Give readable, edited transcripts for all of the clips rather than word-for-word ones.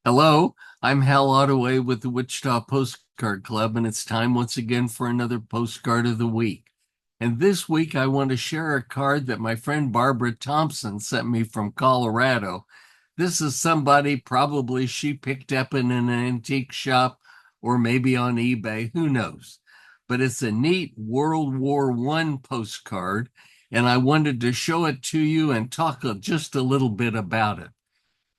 Hello, I'm Hal Ottaway with the Wichita Postcard Club, and it's time once again for another postcard of the week. And this week, I want to share a card that my friend Barbara Thompson sent me from Colorado. This is somebody probably she picked up in an antique shop or maybe on eBay, who knows? But it's a neat World War I postcard, and I wanted to show it to you and talk just a little bit about it.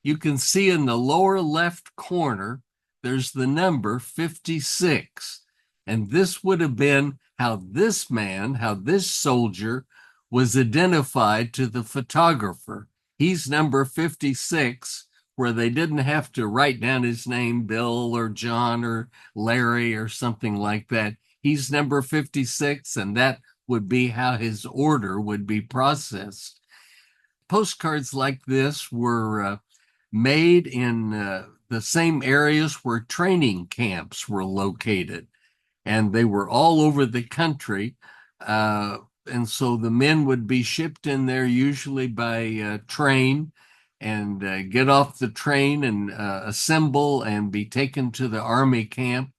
You can see in the lower left corner, there's the number 56. And this would have been how this man, how this soldier was identified to the photographer. He's number 56, where they didn't have to write down his name, Bill or John or Larry or something like that. He's number 56, and that would be how his order would be processed. Postcards like this were made in the same areas where training camps were located, and they were all over the country. And so the men would be shipped in there usually by train and get off the train and assemble and be taken to the army camp.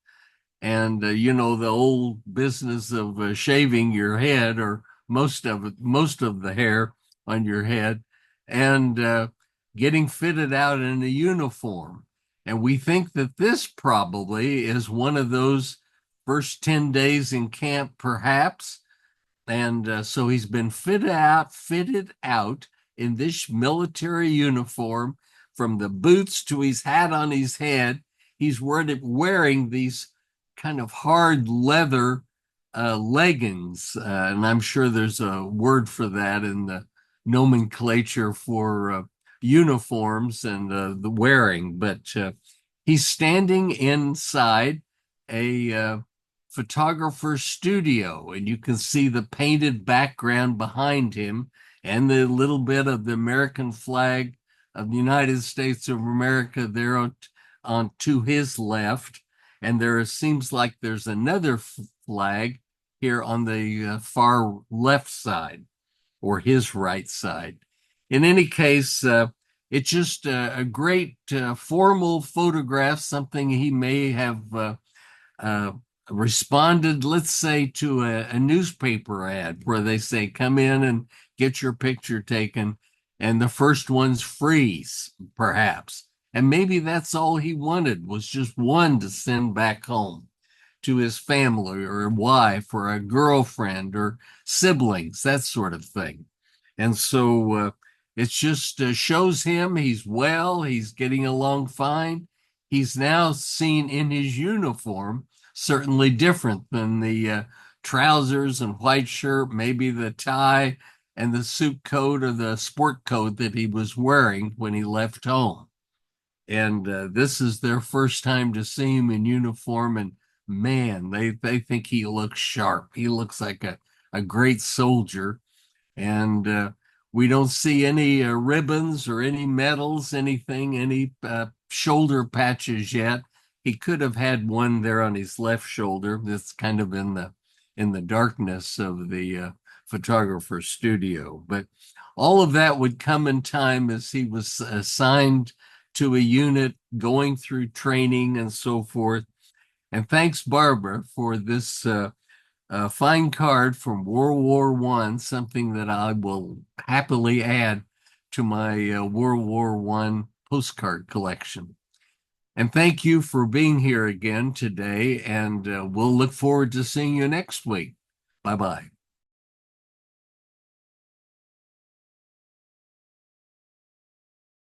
And the old business of shaving your head or most of the hair on your head, and getting fitted out in a uniform. And we think that this probably is one of those first 10 days in camp, perhaps. And so he's been fitted out in this military uniform from the boots to his hat on his head. He's wearing these kind of hard leather leggings. And I'm sure there's a word for that in the nomenclature for uniforms and the wearing. But he's standing inside a photographer's studio, and you can see the painted background behind him and the little bit of the American flag of the United States of America there on to his left. And there seems like there's another flag here on the far left side or his right side. In any case, it's just a great formal photograph, something he may have uh, responded, let's say, to a newspaper ad where they say, come in and get your picture taken. And the first one's freeze, perhaps. And maybe that's all he wanted was just one to send back home to his family or a wife or a girlfriend or siblings, that sort of thing. And so it just shows him he's well, he's getting along fine. He's now seen in his uniform, certainly different than the trousers and white shirt, maybe the tie and the suit coat or the sport coat that he was wearing when he left home. And this is their first time to see him in uniform. And man, they think he looks sharp. He looks like a great soldier. And we don't see any ribbons or any medals, anything, any shoulder patches yet. He could have had one there on his left shoulder. That's kind of in the darkness of the photographer's studio. But all of that would come in time as he was assigned to a unit, going through training and so forth. And thanks, Barbara, for this fine card from World War I, something that I will happily add to my World War I postcard collection. And thank you for being here again today, and we'll look forward to seeing you next week. Bye bye.